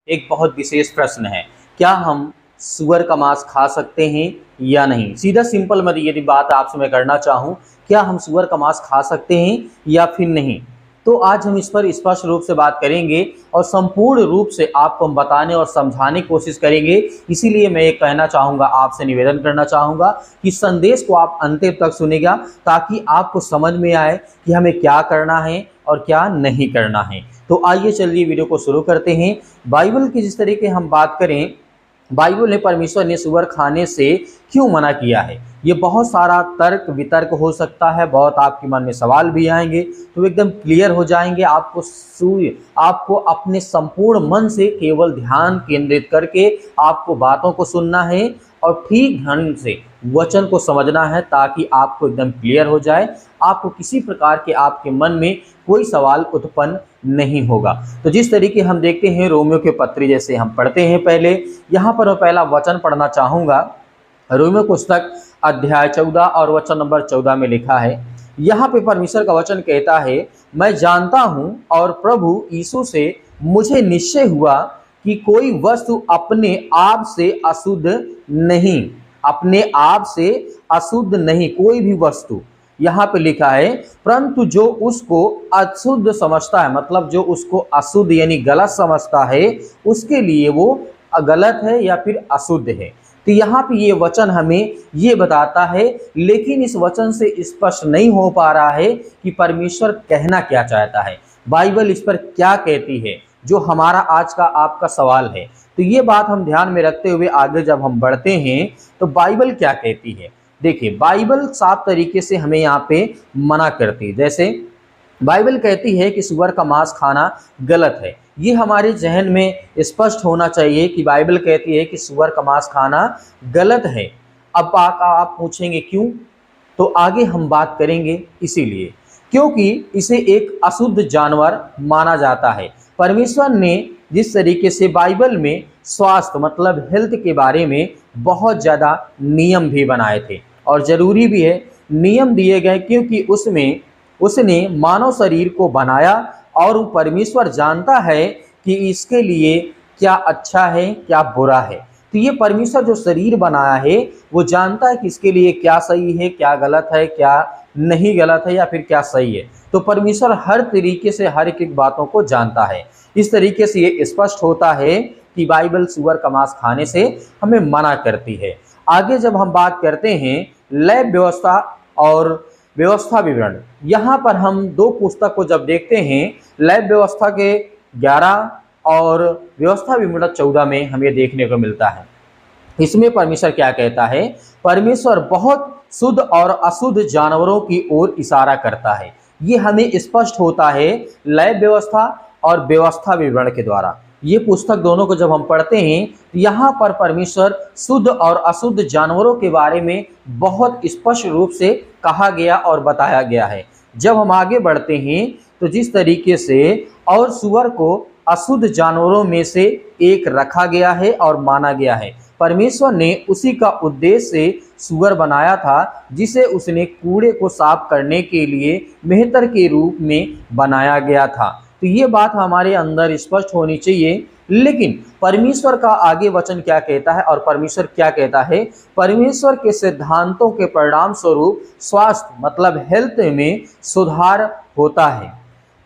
एक बहुत विशेष प्रश्न है, क्या हम सुअर का मांस खा सकते हैं या नहीं। सीधा सिंपल मैं यदि बात आपसे मैं करना चाहूँ, क्या हम सुअर का मांस खा सकते हैं या फिर नहीं, तो आज हम इस पर स्पष्ट रूप से बात करेंगे और संपूर्ण रूप से आपको हम बताने और समझाने की कोशिश करेंगे। इसीलिए मैं ये कहना चाहूँगा, आपसे निवेदन करना चाहूँगा कि संदेश को आप अंतिम तक सुनेगा, ताकि आपको समझ में आए कि हमें क्या करना है और क्या नहीं करना है। तो आइए चलिए वीडियो को शुरू करते हैं। बाइबल की जिस तरीके हम बात करें, बाइबल ने परमेश्वर ने सुअर खाने से क्यों मना किया है, ये बहुत सारा तर्क वितर्क हो सकता है, बहुत आपके मन में सवाल भी आएंगे, तो एकदम क्लियर हो जाएंगे। आपको अपने संपूर्ण मन से केवल ध्यान केंद्रित करके आपको बातों को सुनना है और ठीक ढंग से वचन को समझना है, ताकि आपको एकदम क्लियर हो जाए, आपको किसी प्रकार के आपके मन में कोई सवाल उत्पन्न नहीं होगा। तो जिस तरीके हम देखते हैं रोमियो के पत्री, जैसे हम पढ़ते हैं, पहले यहाँ पर मैं पहला वचन पढ़ना चाहूँगा। रोमियो पुस्तक अध्याय 14 और वचन नंबर 14 में लिखा है, यहाँ पे परमेश्वर का वचन कहता है, मैं जानता हूँ और प्रभु यीशु से मुझे निश्चय हुआ कि कोई वस्तु अपने आप से अशुद्ध नहीं, अपने आप से अशुद्ध नहीं, कोई भी वस्तु। यहाँ पे लिखा है, परंतु जो उसको अशुद्ध समझता है, मतलब जो उसको अशुद्ध यानी गलत समझता है, उसके लिए वो गलत है या फिर अशुद्ध है। तो यहाँ पे ये वचन हमें ये बताता है, लेकिन इस वचन से स्पष्ट नहीं हो पा रहा है कि परमेश्वर कहना क्या चाहता है, बाइबल इस पर क्या कहती है, जो हमारा आज का आपका सवाल है। तो ये बात हम ध्यान में रखते हुए आगे जब हम बढ़ते हैं, तो बाइबल क्या कहती है। देखिए, बाइबल साफ तरीके से हमें यहाँ पे मना करती है। जैसे बाइबल कहती है कि सुअर का मांस खाना गलत है, ये हमारे जहन में स्पष्ट होना चाहिए कि बाइबल कहती है कि सुअर का मांस खाना गलत है। अब आप पूछेंगे क्यों, तो आगे हम बात करेंगे। इसीलिए क्योंकि इसे एक अशुद्ध जानवर माना जाता है। परमेश्वर ने जिस तरीके से बाइबल में स्वास्थ्य मतलब हेल्थ के बारे में बहुत ज़्यादा नियम भी बनाए थे, और ज़रूरी भी है नियम दिए गए, क्योंकि उसमें उसने मानव शरीर को बनाया और परमेश्वर जानता है कि इसके लिए क्या अच्छा है क्या बुरा है। तो ये परमेश्वर जो शरीर बनाया है, वो जानता है कि इसके लिए क्या सही है क्या गलत है, क्या नहीं गलत है या फिर क्या सही है। तो परमेश्वर हर तरीके से हर एक बातों को जानता है। इस तरीके से ये स्पष्ट होता है कि बाइबल सुअर का मांस खाने से हमें मना करती है। आगे जब हम बात करते हैं लैब व्यवस्था और व्यवस्था विवरण, यहाँ पर हम दो पुस्तक को जब देखते हैं, लैब व्यवस्था के 11 और व्यवस्था विवरण 14 में हमें देखने को मिलता है। इसमें परमेश्वर क्या कहता है, परमेश्वर बहुत शुद्ध और अशुद्ध जानवरों की ओर इशारा करता है। ये हमें स्पष्ट होता है लैब व्यवस्था और व्यवस्था विवरण के द्वारा। ये पुस्तक दोनों को जब हम पढ़ते हैं, तो यहाँ पर परमेश्वर शुद्ध और अशुद्ध जानवरों के बारे में बहुत स्पष्ट रूप से कहा गया और बताया गया है। जब हम आगे बढ़ते हैं, तो जिस तरीके से और सुअर को अशुद्ध जानवरों में से एक रखा गया है और माना गया है, परमेश्वर ने उसी का उद्देश्य से सुअर बनाया था, जिसे उसने कूड़े को साफ करने के लिए मेहतर के रूप में बनाया गया था। तो ये बात हमारे अंदर स्पष्ट होनी चाहिए। लेकिन परमेश्वर का आगे वचन क्या कहता है और परमेश्वर क्या कहता है, परमेश्वर के सिद्धांतों के परिणाम स्वरूप स्वास्थ्य मतलब हेल्थ में सुधार होता है,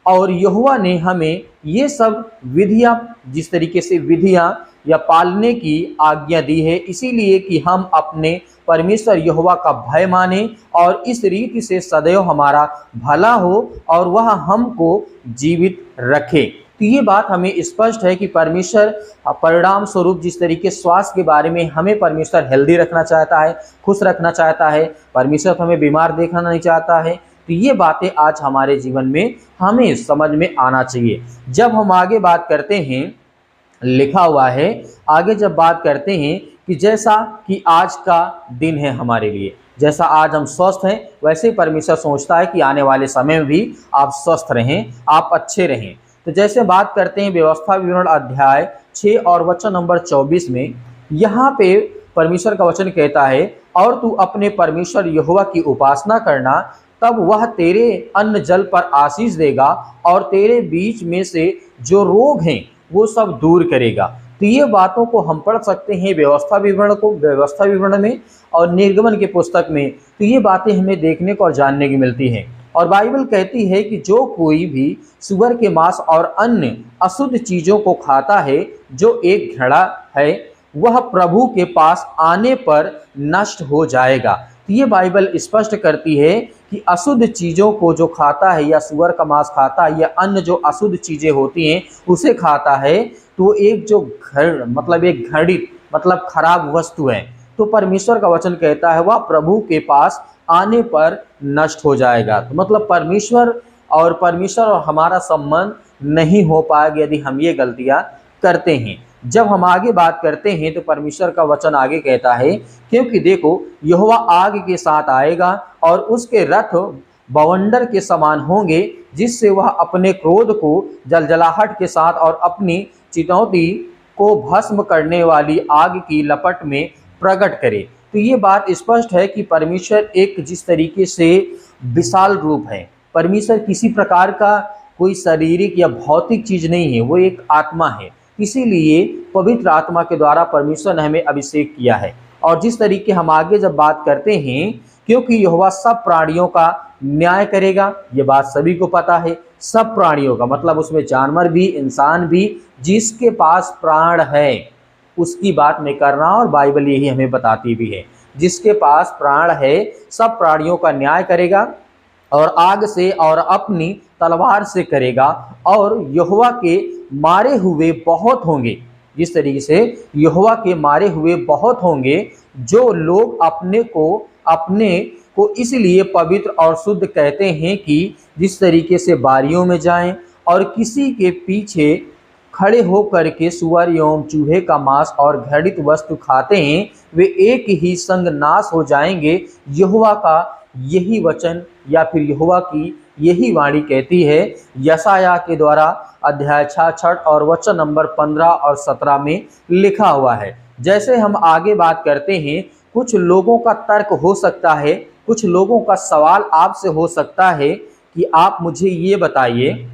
और यहोवा ने हमें ये सब विधियां, जिस तरीके से विधियां या पालने की आज्ञा दी है, इसीलिए कि हम अपने परमेश्वर यहोवा का भय माने और इस रीति से सदैव हमारा भला हो और वह हमको जीवित रखे। तो ये बात हमें स्पष्ट है कि परमेश्वर परिणाम स्वरूप जिस तरीके स्वास्थ्य के बारे में हमें परमेश्वर हेल्दी रखना चाहता है, खुश रखना चाहता है, परमेश्वर हमें बीमार देखना नहीं चाहता है। तो ये बातें आज हमारे जीवन में हमें समझ में आना चाहिए। जब हम आगे बात करते हैं, लिखा हुआ है आगे जब बात करते हैं कि जैसा कि आज का दिन है हमारे लिए, जैसा आज हम स्वस्थ हैं, वैसे ही परमेश्वर सोचता है कि आने वाले समय में भी आप स्वस्थ रहें, आप अच्छे रहें। तो जैसे बात करते हैं व्यवस्था विवरण अध्याय 6 और वचन नंबर 24 में, यहाँ पे परमेश्वर का वचन कहता है, और तू अपने परमेश्वर यहोवा की उपासना करना, तब वह तेरे अन्न जल पर आशीष देगा और तेरे बीच में से जो रोग हैं वो सब दूर करेगा। तो ये बातों को हम पढ़ सकते हैं व्यवस्था विवरण में और निर्गमन के पुस्तक में। तो ये बातें हमें देखने को और जानने की मिलती हैं। और बाइबल कहती है कि जो कोई भी सूअर के मांस और अन्य अशुद्ध चीज़ों को खाता है, जो एक घड़ा है, वह प्रभु के पास आने पर नष्ट हो जाएगा। तो ये बाइबल स्पष्ट करती है कि अशुद्ध चीज़ों को जो खाता है या सूअर का मांस खाता है या अन्य जो अशुद्ध चीज़ें होती हैं उसे खाता है, तो एक जो एक घड़ित खराब वस्तु है। तो परमेश्वर का वचन कहता है वह प्रभु के पास आने पर नष्ट हो जाएगा। तो मतलब परमेश्वर और हमारा संबंध नहीं हो पाएगा यदि हम ये गलतियां करते हैं। जब हम आगे बात करते हैं तो परमेश्वर का वचन आगे कहता है, क्योंकि देखो यहोवा आग के साथ आएगा और उसके रथ बवंडर के समान होंगे, जिससे वह अपने क्रोध को जलजलाहट के साथ और अपनी चितौती को भस्म करने वाली आग की लपट में प्रकट करे। तो ये बात स्पष्ट है कि परमेश्वर एक जिस तरीके से विशाल रूप है, परमेश्वर किसी प्रकार का कोई शारीरिक या भौतिक चीज नहीं है, वो एक आत्मा है। इसीलिए पवित्र आत्मा के द्वारा परमेश्वर ने हमें अभिषेक किया है। और जिस तरीके हम आगे जब बात करते हैं, क्योंकि यहोवा सब प्राणियों का न्याय करेगा, ये बात सभी को पता है। सब प्राणियों का मतलब उसमें जानवर भी, इंसान भी, जिसके पास प्राण है उसकी बात मैं कर रहा हूं। और बाइबल यही हमें बताती भी है, जिसके पास प्राण है सब प्राणियों का न्याय करेगा और आग से और अपनी तलवार से करेगा। और यहोवा के मारे हुए बहुत होंगे, जिस तरीके से यहोवा के मारे हुए बहुत होंगे, जो लोग अपने को इसलिए पवित्र और शुद्ध कहते हैं कि जिस तरीके से बारियों में जाएं और किसी के पीछे खड़े होकर के सूअर एवं चूहे का मांस और घृणित वस्तु खाते हैं, वे एक ही संग नाश हो जाएंगे। यहोवा का यही वचन या फिर यहोवा की यही वाणी कहती है, यशायाह के द्वारा अध्याय 66 और वचन नंबर 15 और 17 में लिखा हुआ है। जैसे हम आगे बात करते हैं, कुछ लोगों का तर्क हो सकता है, कुछ लोगों का सवाल आपसे हो सकता है कि आप मुझे ये बताइए,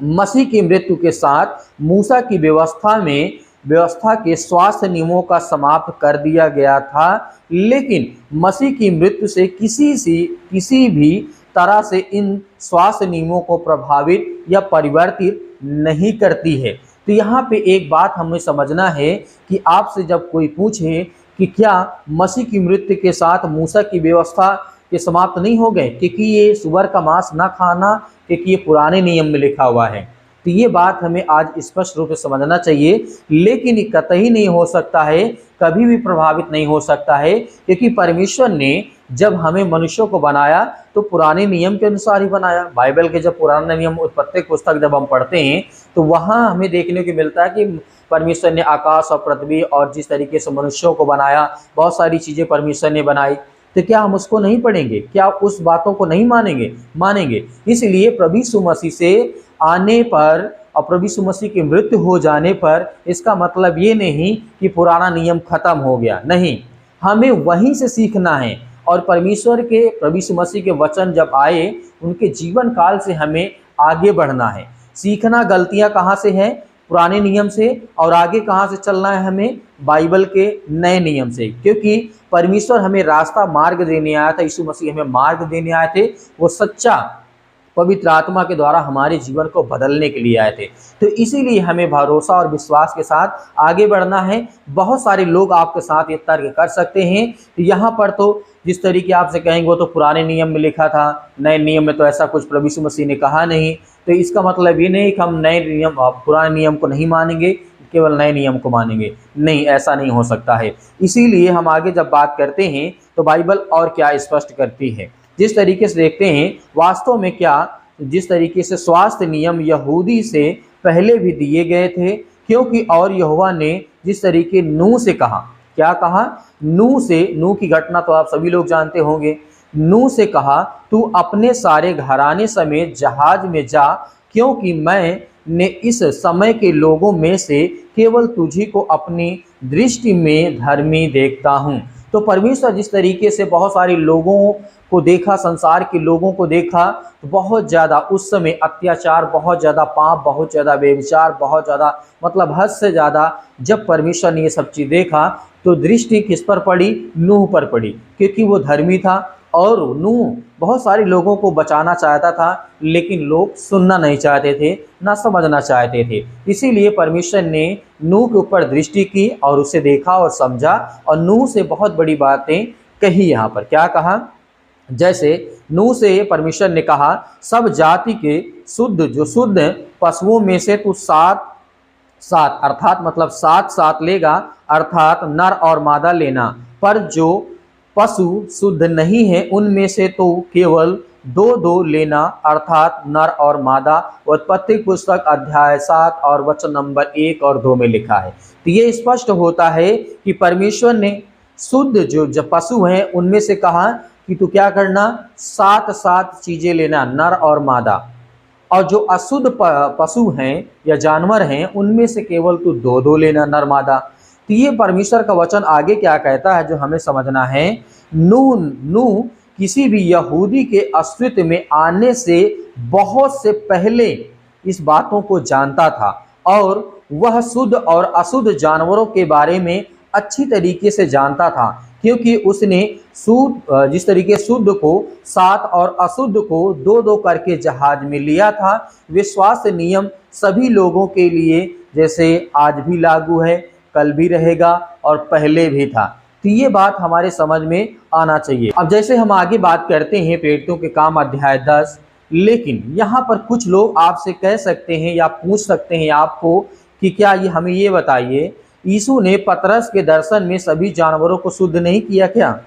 मसीह की मृत्यु के साथ मूसा की व्यवस्था के स्वास्थ्य नियमों का समाप्त कर दिया गया था, लेकिन मसीह की मृत्यु से किसी भी तरह से इन स्वास्थ्य नियमों को प्रभावित या परिवर्तित नहीं करती है। तो यहाँ पे एक बात हमें समझना है कि आपसे जब कोई पूछे कि क्या मसीह की मृत्यु के साथ मूसा की व्यवस्था के समाप्त नहीं हो गए, क्योंकि ये सूअर का मांस ना खाना, क्योंकि ये पुराने नियम में लिखा हुआ है। तो ये बात हमें आज स्पष्ट रूप से समझना चाहिए। लेकिन ये कतई नहीं हो सकता है, कभी भी प्रभावित नहीं हो सकता है, क्योंकि परमेश्वर ने जब हमें मनुष्यों को बनाया तो पुराने नियम के अनुसार ही बनाया। बाइबल के जब पुराना नियम उत्पत्ति पुस्तक जब हम पढ़ते हैं तो वहाँ हमें देखने को मिलता है कि परमेश्वर ने आकाश और पृथ्वी और जिस तरीके से मनुष्यों को बनाया, बहुत सारी चीज़ें परमेश्वर ने बनाई। तो क्या हम उसको नहीं पढ़ेंगे? क्या उस बातों को नहीं मानेंगे? इसलिए प्रभु यीशु मसीह से आने पर और प्रभु यीशु मसीह की मृत्यु हो जाने पर इसका मतलब ये नहीं कि पुराना नियम खत्म हो गया। नहीं, हमें वहीं से सीखना है। और प्रभु यीशु मसीह के वचन जब आए, उनके जीवन काल से हमें आगे बढ़ना है। सीखना गलतियां कहाँ से है? पुराने नियम से। और आगे कहाँ से चलना है? हमें बाइबल के नए नियम से, क्योंकि परमेश्वर हमें रास्ता मार्ग देने आया था। यीशु मसीह हमें मार्ग देने आए थे, वो सच्चा पवित्र आत्मा के द्वारा हमारे जीवन को बदलने के लिए आए थे। तो इसीलिए हमें भरोसा और विश्वास के साथ आगे बढ़ना है। बहुत सारे लोग आपके साथ ये तर्क कर सकते हैं, तो यहाँ पर तो जिस तरीके आपसे कहेंगे वो तो पुराने नियम में लिखा था, नए नियम में तो ऐसा कुछ प्रभु यीशु मसीह ने कहा नहीं। तो इसका मतलब ये नहीं कि हम पुराने नियम को नहीं मानेंगे, केवल नए नियम को मानेंगे। नहीं, ऐसा नहीं हो सकता है। इसीलिए हम आगे जब बात करते हैं तो बाइबल और क्या स्पष्ट करती है, जिस तरीके से देखते हैं वास्तव में क्या, जिस तरीके से स्वास्थ्य नियम यहूदी से पहले भी दिए गए थे, क्योंकि और यहोवा ने जिस तरीके नूह से कहा, क्या कहा? नूह की घटना तो आप सभी लोग जानते होंगे। नूह से कहा, तू अपने सारे घराने समेत जहाज में जा, क्योंकि मैंने इस समय के लोगों में से केवल तुझी को अपनी दृष्टि में धर्मी देखता हूँ। तो परमेश्वर जिस तरीके से बहुत सारे लोगों को देखा, संसार के लोगों को देखा, तो बहुत ज़्यादा उस समय अत्याचार, बहुत ज़्यादा पाप, बहुत ज़्यादा व्यभिचार, बहुत ज़्यादा मतलब हद से ज़्यादा जब परमेश्वर ने ये सब चीज़ देखा तो दृष्टि किस पर पड़ी? नूह पर पड़ी, क्योंकि वो धर्मी था और नूह बहुत सारे लोगों को बचाना चाहता था, लेकिन लोग सुनना नहीं चाहते थे, ना समझना चाहते थे। इसीलिए परमेश्वर ने नूह के ऊपर दृष्टि की और उसे देखा और समझा और नूह से बहुत बड़ी बातें कही। यहाँ पर क्या कहा? जैसे नूह से परमेश्वर ने कहा, सब जाति के जो शुद्ध पशुओं में से तू सात सात अर्थात मतलब सात सात लेगा, अर्थात नर और मादा लेना, पर जो पशु शुद्ध नहीं है उनमें से तो केवल दो दो लेना, अर्थात नर और मादा। उत्पत्ति पुस्तक अध्याय 7 और वचन नंबर 1 और 2 में लिखा है। तो ये स्पष्ट होता है कि परमेश्वर ने शुद्ध जो पशु हैं उनमें से कहा कि तू क्या करना? सात सात चीजें लेना, नर और मादा। और जो अशुद्ध पशु हैं या जानवर हैं उनमें से केवल तू दो दो लेना, नर मादा। तो ये परमेश्वर का वचन आगे क्या कहता है जो हमें समझना है। नूह किसी भी यहूदी के अस्तित्व में आने से बहुत से पहले इस बातों को जानता था और वह शुद्ध और अशुद्ध जानवरों के बारे में अच्छी तरीके से जानता था, क्योंकि उसने जिस तरीके शुद्ध को सात और अशुद्ध को दो दो करके जहाज में लिया था। विश्वास नियम सभी लोगों के लिए जैसे आज भी लागू है, कल भी रहेगा और पहले भी था। तो ये बात हमारे समझ में आना चाहिए। अब जैसे हम आगे बात करते हैं प्रेरितों के काम अध्याय 10, लेकिन यहाँ पर कुछ लोग आपसे कह सकते हैं या पूछ सकते हैं आपको कि क्या ये हमें ये बताइए, यीशु ने पतरस के दर्शन में सभी जानवरों को शुद्ध नहीं किया क्या?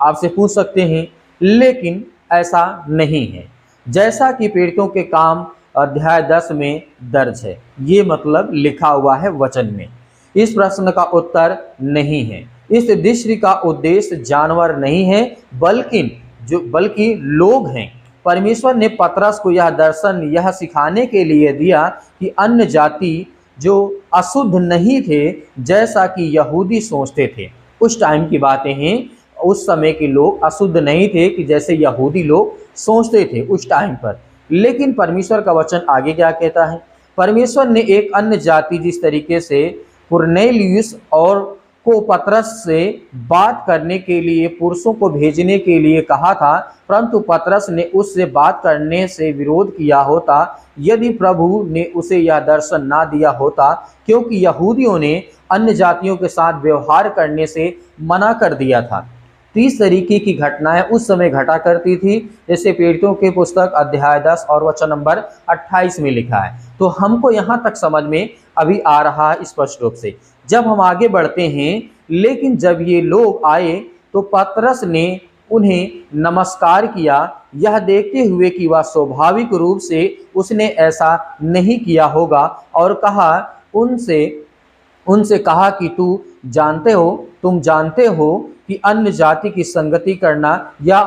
आपसे पूछ सकते हैं, लेकिन ऐसा नहीं है जैसा कि प्रेरितों के काम अध्याय 10 में दर्ज है। ये मतलब लिखा हुआ है वचन में। इस प्रश्न का उत्तर नहीं है। इस दृष्टि का उद्देश्य जानवर नहीं है बल्कि लोग हैं। परमेश्वर ने पतरस को यह दर्शन यह सिखाने के लिए दिया कि अन्य जाति जो अशुद्ध नहीं थे जैसा कि यहूदी सोचते थे। उस टाइम की बातें हैं, उस समय के लोग अशुद्ध नहीं थे कि जैसे यहूदी लोग सोचते थे उस टाइम पर। लेकिन परमेश्वर का वचन आगे क्या कहता है? परमेश्वर ने एक अन्य जाति जिस तरीके से कुरनेलियुस और को पतरस से बात करने के लिए पुरुषों को भेजने के लिए कहा था, परंतु पतरस ने उससे बात करने से विरोध किया होता यदि प्रभु ने उसे यह दर्शन ना दिया होता, क्योंकि यहूदियों ने अन्य जातियों के साथ व्यवहार करने से मना कर दिया था। 30 तरीके की घटनाएं उस समय घटा करती थी, जैसे प्रेरितों के पुस्तक अध्याय 10 और वचन नंबर 28 में लिखा है। तो हमको यहाँ तक समझ में अभी आ रहा है स्पष्ट रूप से। जब हम आगे बढ़ते हैं, लेकिन जब ये लोग आए तो पतरस ने उन्हें नमस्कार किया, यह देखते हुए कि वह स्वाभाविक रूप से उसने ऐसा नहीं किया होगा, और कहा उनसे कहा कि तुम जानते हो कि अन्य जाति की संगति करना या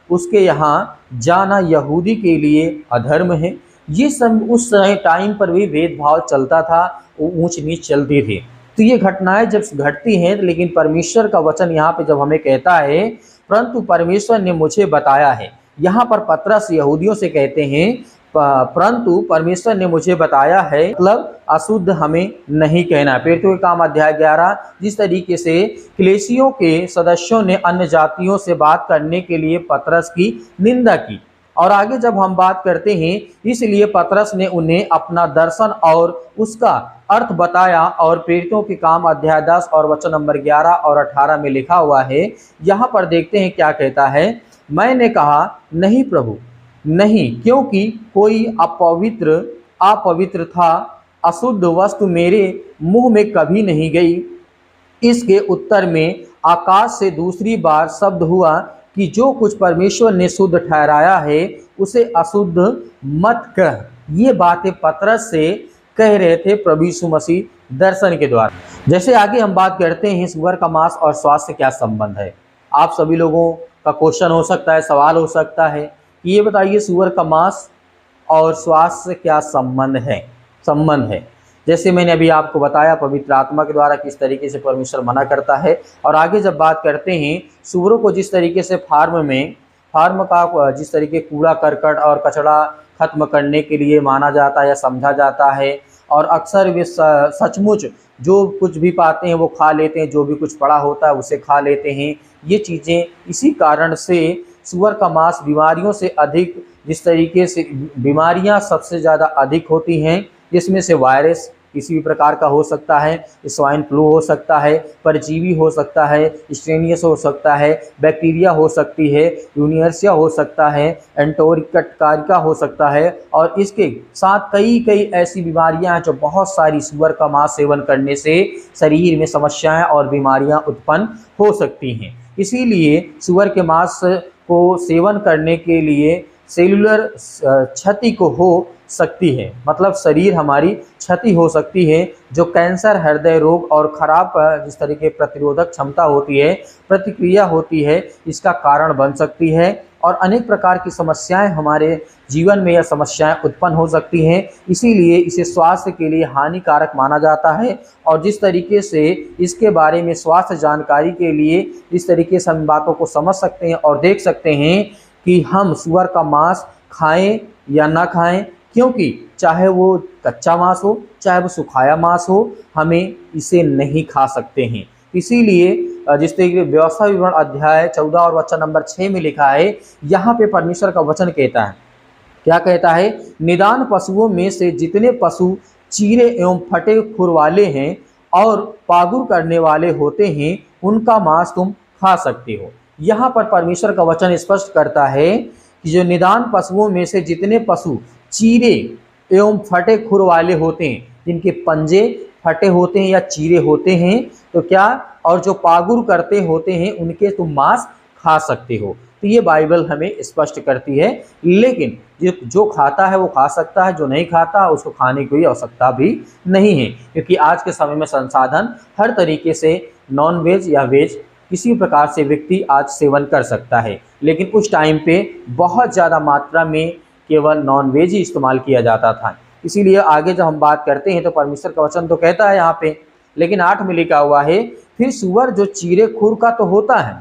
उसके यहाँ जाना यहूदी के लिए अधर्म है। ये सब उस टाइम पर भी भेदभाव चलता था, ऊंच नीच चलती थी। तो ये घटनाएं जब घटती हैं, लेकिन परमेश्वर का वचन यहाँ पे जब हमें कहता है परंतु परमेश्वर ने मुझे बताया है, यहाँ पर पतरस यहूदियों से कहते हैं परंतु परमेश्वर ने मुझे बताया है, मतलब अशुद्ध हमें नहीं कहना। प्रेरितों के काम अध्याय 11 जिस तरीके से कलीसियों के सदस्यों ने अन्य जातियों से बात करने के लिए पतरस की निंदा की। और आगे जब हम बात करते हैं, इसलिए पतरस ने उन्हें अपना दर्शन और उसका अर्थ बताया। और प्रेरितों के काम अध्याय 10 और वचन नंबर 11 और 18 में लिखा हुआ है। यहाँ पर देखते हैं क्या कहता है। मैंने कहा, नहीं प्रभु नहीं, क्योंकि कोई अपवित्र था, अशुद्ध वस्तु मेरे मुंह में कभी नहीं गई। इसके उत्तर में आकाश से दूसरी बार शब्द हुआ कि जो कुछ परमेश्वर ने शुद्ध ठहराया है उसे अशुद्ध मत कह। ये बातें पतरस से कह रहे थे प्रभु यीशु मसीह दर्शन के द्वारा। जैसे आगे हम बात करते हैं सुअर का मांस और स्वास्थ्य से क्या संबंध है। आप सभी लोगों का क्वेश्चन हो सकता है, सवाल हो सकता है, ये बताइए सुअर का मांस और स्वास्थ्य से क्या संबंध है। जैसे मैंने अभी आपको बताया पवित्र आत्मा के द्वारा किस तरीके से परमेश्वर मना करता है। और आगे जब बात करते हैं सूअरों को जिस तरीके से फार्म का जिस तरीके कूड़ा करकट और कचरा खत्म करने के लिए माना जाता है या समझा जाता है, और अक्सर वे सचमुच जो कुछ भी पाते हैं वो खा लेते हैं, जो भी कुछ पड़ा होता है उसे खा लेते हैं। ये चीज़ें इसी कारण से सूअर का मांस बीमारियों से अधिक, जिस तरीके से बीमारियां सबसे ज़्यादा अधिक होती हैं, जिसमें से वायरस किसी भी प्रकार का हो सकता है, स्वाइन फ्लू हो सकता है, परजीवी हो सकता है, स्ट्रेनियस हो सकता है, बैक्टीरिया हो सकती है, यूनिवर्सिया हो सकता है, एंटोरिकटकारिका हो सकता है, और इसके साथ कई कई ऐसी बीमारियां हैं जो बहुत सारी सूअर का मांस सेवन करने से शरीर में समस्याएं और बीमारियां उत्पन्न हो सकती हैं। इसीलिए सूअर के मांस को सेवन करने के लिए सेलुलर क्षति को हो सकती है, मतलब शरीर हमारी क्षति हो सकती है, जो कैंसर, हृदय रोग और खराब जिस तरीके प्रतिरोधक क्षमता होती है, प्रतिक्रिया होती है, इसका कारण बन सकती है। और अनेक प्रकार की समस्याएं हमारे जीवन में, यह समस्याएं उत्पन्न हो सकती हैं। इसीलिए इसे स्वास्थ्य के लिए हानिकारक माना जाता है। और जिस तरीके से इसके बारे में स्वास्थ्य जानकारी के लिए इस तरीके से हम बातों को समझ सकते हैं और देख सकते हैं कि हम सूअर का मांस खाएं या ना खाएं, क्योंकि चाहे वो कच्चा मांस हो चाहे वो सुखाया मांस हो, हमें इसे नहीं खा सकते हैं। इसीलिए जिस तरीके व्यवस्था विवरण अध्याय 14 और वचन नंबर 6 में लिखा है, यहाँ पे परमेश्वर का वचन कहता है, क्या कहता है, निदान पशुओं में से जितने पशु चीरे एवं फटे खुर वाले हैं और पागुर करने वाले होते हैं, उनका मांस तुम खा सकते हो। यहाँ पर परमेश्वर का वचन स्पष्ट करता है कि जो निदान पशुओं में से जितने पशु चीरे एवं फटे खुर वाले होते हैं, जिनके पंजे फटे होते हैं या चीरे होते हैं, तो क्या, और जो पागुर करते होते हैं, उनके तुम मांस खा सकते हो। तो ये बाइबल हमें स्पष्ट करती है। लेकिन जो खाता है वो खा सकता है, जो नहीं खाता उसको खाने की कोई आवश्यकता भी नहीं है, क्योंकि आज के समय में संसाधन हर तरीके से नॉन वेज या वेज किसी भी प्रकार से व्यक्ति आज सेवन कर सकता है। लेकिन उस टाइम पे बहुत ज़्यादा मात्रा में केवल नॉन वेज ही इस्तेमाल किया जाता था। इसीलिए आगे जब हम बात करते हैं तो परमेश्वर का वचन तो कहता है यहाँ पे, लेकिन 8 में लिखा हुआ है, फिर सूअर जो चीरे खुर का तो होता है,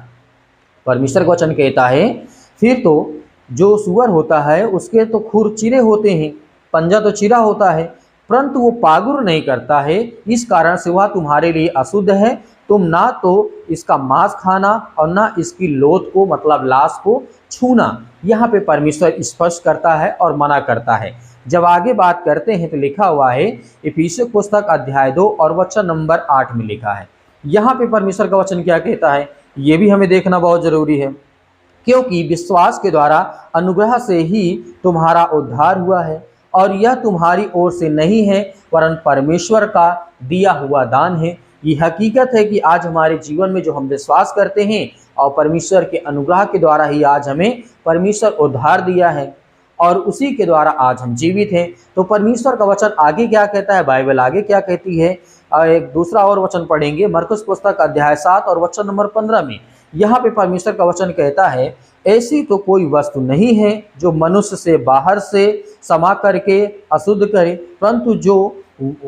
परमेश्वर का वचन कहता है, फिर तो जो सूअर होता है उसके तो खुर चिरे होते हैं, पंजा तो चिरा होता है, परंतु वो पागुर नहीं करता है, इस कारण से वह तुम्हारे लिए अशुद्ध है। तुम ना तो इसका मांस खाना और ना इसकी लोथ को, मतलब लाश को छूना। यहाँ पे परमेश्वर स्पष्ट करता है और मना करता है। जब आगे बात करते हैं तो लिखा हुआ है, इफिसियों पुस्तक अध्याय 2 और वचन नंबर 8 में लिखा है। यहाँ पे परमेश्वर का वचन क्या कहता है, ये भी हमें देखना बहुत जरूरी है, क्योंकि विश्वास के द्वारा अनुग्रह से ही तुम्हारा उद्धार हुआ है, और यह तुम्हारी ओर से नहीं है वरन परमेश्वर का दिया हुआ दान है। ये हकीकत है कि आज हमारे जीवन में जो हम विश्वास करते हैं और परमेश्वर के अनुग्रह के द्वारा ही आज हमें परमेश्वर उद्धार दिया है, और उसी के द्वारा आज हम जीवित हैं। तो परमेश्वर का वचन आगे क्या कहता है, बाइबल आगे क्या कहती है, एक दूसरा और वचन पढ़ेंगे, मरकुस पुस्तक अध्याय 7 और वचन नंबर 15 में। यहाँ पे परमेश्वर का वचन कहता है, ऐसी तो कोई वस्तु नहीं है जो मनुष्य से बाहर से समा करके अशुद्ध करे, परंतु जो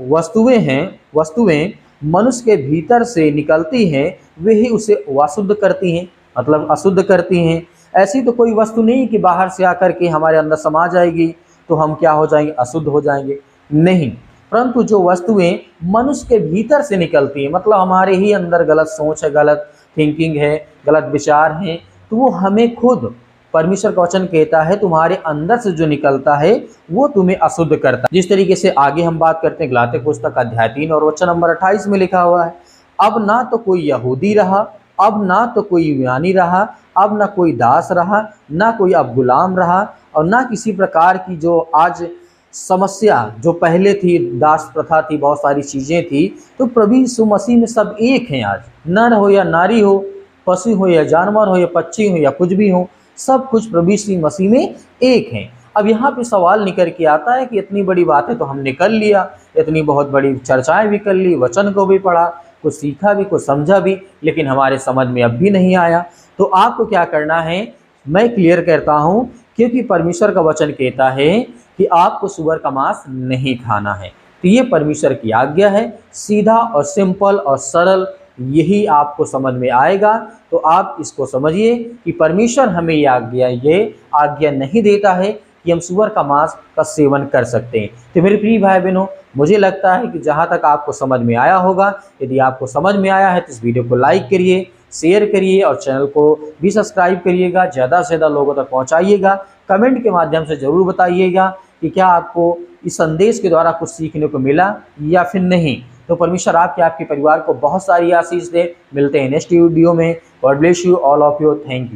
वस्तुएं मनुष्य के भीतर से निकलती हैं वे ही उसे अशुद्ध करती हैं, मतलब अशुद्ध करती हैं। ऐसी तो कोई वस्तु नहीं कि बाहर से आकर के हमारे अंदर समा जाएगी तो हम क्या हो जाएंगे, अशुद्ध हो जाएंगे, नहीं, परंतु जो वस्तुएं मनुष्य के भीतर से निकलती हैं, मतलब हमारे ही अंदर गलत सोच है, गलत थिंकिंग है, गलत विचार हैं, तो वो हमें खुद, परमेश्वर का वचन कहता है, तुम्हारे अंदर से जो निकलता है वो तुम्हें अशुद्ध करता है। जिस तरीके से आगे हम बात करते हैं, गलातिया पुस्तक अध्याय 3 और वचन नंबर 28 में लिखा हुआ है, अब ना तो कोई यहूदी रहा, अब ना तो कोई यूनानी रहा, अब ना कोई दास रहा, ना कोई अब गुलाम रहा, और ना किसी प्रकार की जो आज समस्या जो पहले थी, दास प्रथा थी, बहुत सारी चीज़ें थी, तो प्रभु यीशु मसीह में सब एक हैं। आज नर हो या नारी हो, पशु हो या जानवर हो या पक्षी हो या कुछ भी हो, सब कुछ प्रभु यीशु मसीह में एक हैं। अब यहाँ पे सवाल निकल के आता है कि इतनी बड़ी बातें तो हमने कर लिया, इतनी बहुत बड़ी चर्चाएं भी कर ली, वचन को भी पढ़ा, कुछ सीखा भी, कुछ समझा भी, लेकिन हमारे समझ में अब भी नहीं आया। तो आपको क्या करना है, मैं क्लियर करता हूँ, क्योंकि परमेश्वर का वचन कहता है कि आपको सूअर का मांस नहीं खाना है। तो ये परमेश्वर की आज्ञा है, सीधा और सिंपल और सरल, यही आपको समझ में आएगा। तो आप इसको समझिए कि परमेश्वर हमें ये आज्ञा नहीं देता है कि हम सूअर का मांस का सेवन कर सकते हैं। तो मेरे प्रिय भाई बहनों, मुझे लगता है कि जहाँ तक आपको समझ में आया होगा, यदि आपको समझ में आया है तो इस वीडियो को लाइक करिए, शेयर करिए और चैनल को भी सब्सक्राइब करिएगा, ज़्यादा से ज़्यादा लोगों तक पहुँचाइएगा। कमेंट के माध्यम से ज़रूर बताइएगा कि क्या आपको इस संदेश के द्वारा कुछ सीखने को मिला या फिर नहीं। तो परमेश्वर आपके परिवार को बहुत सारी आशीष दे। मिलते हैं नेक्स्ट वीडियो में। God bless you all of you. Thank you.